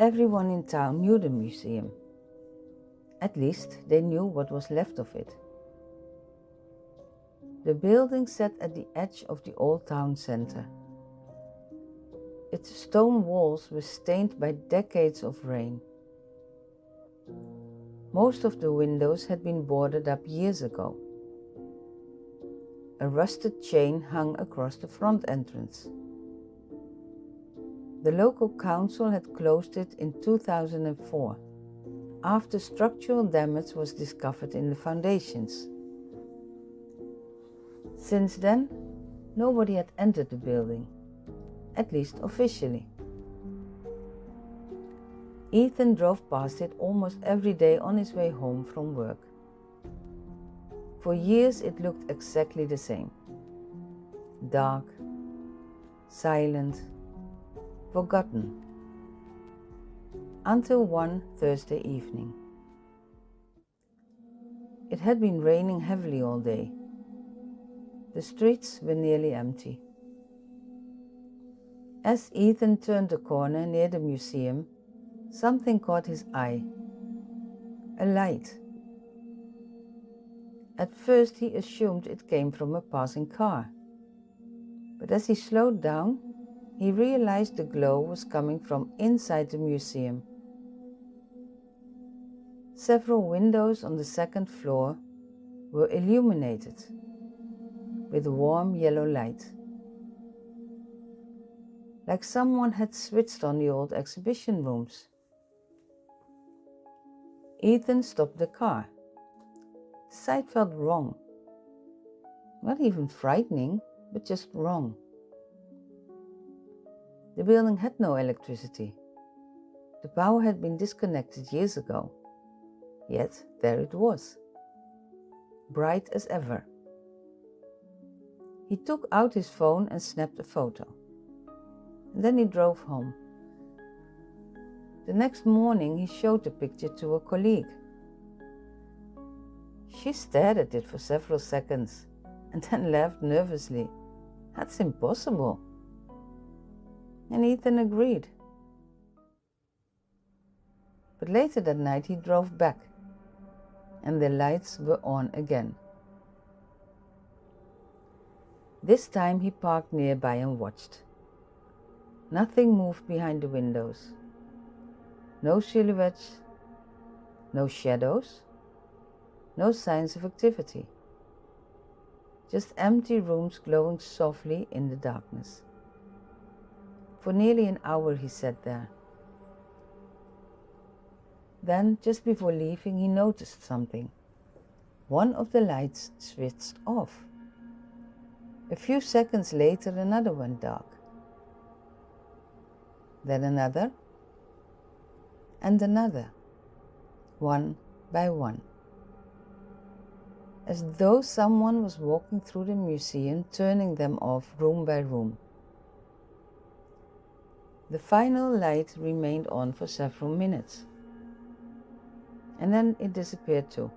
Everyone in town knew the museum. At least they knew what was left of it. The building sat at the edge of the old town center. Its stone walls were stained by decades of rain. Most of the windows had been boarded up years ago. A rusted chain hung across the front entrance. The local council had closed it in 2004, after structural damage was discovered in the foundations. Since then, nobody had entered the building, at least officially. Ethan drove past it almost every day on his way home from work. For years it looked exactly the same. Dark, silent, forgotten. Until one Thursday evening. It had been raining heavily all day. The streets were nearly empty. As Ethan turned the corner near the museum, something caught his eye. A light. At first he assumed it came from a passing car. But as he slowed down, he realized the glow was coming from inside the museum. Several windows on the second floor were illuminated with warm yellow light, like someone had switched on the old exhibition rooms. Ethan stopped the car. The sight felt wrong. Not even frightening, but just wrong. The building had no electricity. The power had been disconnected years ago. Yet there it was, bright as ever. He took out his phone and snapped a photo. And then he drove home. The next morning he showed the picture to a colleague. She stared at it for several seconds and then laughed nervously. That's impossible. And Ethan agreed. But later that night he drove back, and the lights were on again. This time he parked nearby and watched. Nothing moved behind the windows. No silhouettes, no shadows, no signs of activity. Just empty rooms glowing softly in the darkness. For nearly an hour he sat there. Then, just before leaving, he noticed something. One of the lights switched off. A few seconds later, another went dark. Then another, and another, one by one. As though someone was walking through the museum, turning them off room by room. The final light remained on for several minutes, and then it disappeared too.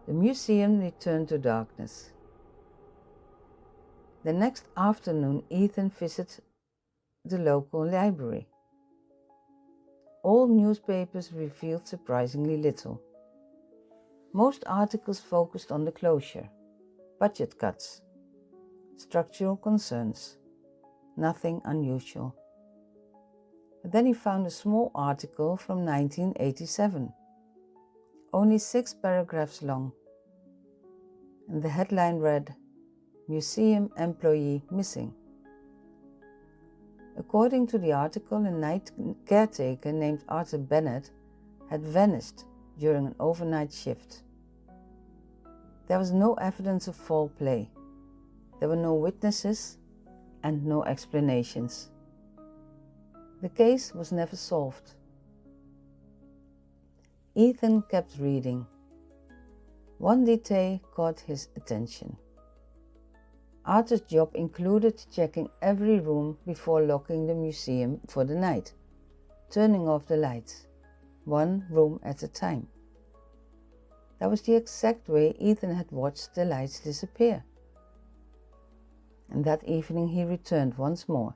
The museum returned to darkness. The next afternoon, Ethan visited the local library. All newspapers revealed surprisingly little. Most articles focused on the closure, budget cuts, structural concerns, nothing unusual. But then he found a small article from 1987, only 6 paragraphs long, and the headline read, "Museum Employee Missing." According to the article, a night caretaker named Arthur Bennett had vanished during an overnight shift. There was no evidence of foul play. There were no witnesses and no explanations. The case was never solved. Ethan kept reading. One detail caught his attention. Arthur's job included checking every room before locking the museum for the night, turning off the lights, one room at a time. That was the exact way Ethan had watched the lights disappear. And that evening he returned once more.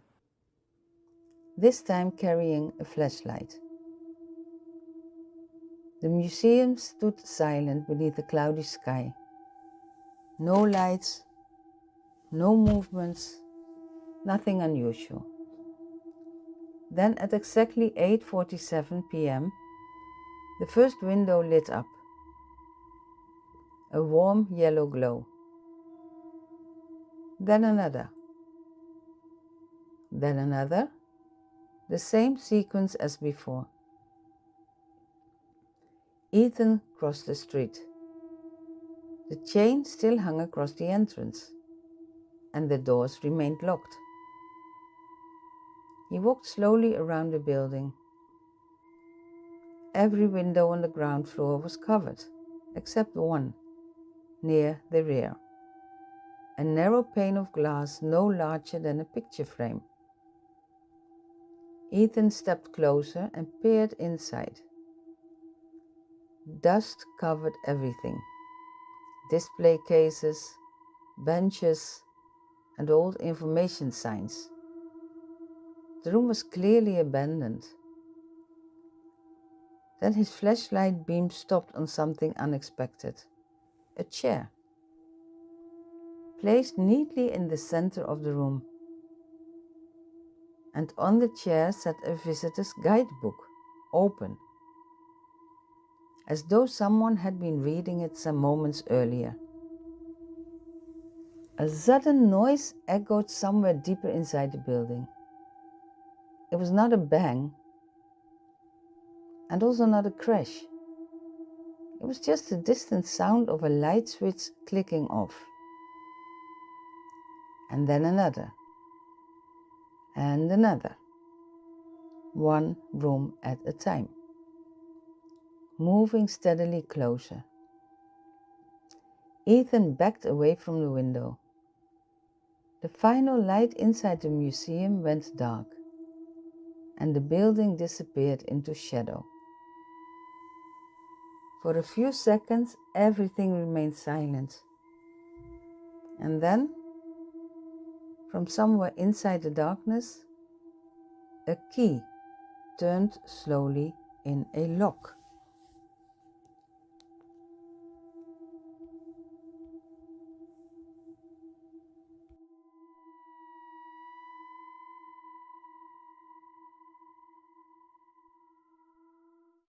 this time carrying a flashlight. The museum stood silent beneath a cloudy sky. No lights, no movements, nothing unusual. Then at exactly 8:47 p.m., the first window lit up. A warm yellow glow. Then another. Then another. The same sequence as before. Ethan crossed the street. The chain still hung across the entrance, and the doors remained locked. He walked slowly around the building. Every window on the ground floor was covered, except one, near the rear. A narrow pane of glass no larger than a picture frame. Ethan stepped closer and peered inside. Dust covered everything. Display cases, benches, and old information signs. The room was clearly abandoned. Then his flashlight beam stopped on something unexpected. A chair, placed neatly in the center of the room. And on the chair sat a visitor's guidebook, open, as though someone had been reading it some moments earlier. A sudden noise echoed somewhere deeper inside the building. It was not a bang, and also not a crash. It was just the distant sound of a light switch clicking off. And then another. And another. One room at a time. Moving steadily closer. Ethan backed away from the window. The final light inside the museum went dark, and the building disappeared into shadow. For a few seconds, everything remained silent. And then, from somewhere inside the darkness, a key turned slowly in a lock.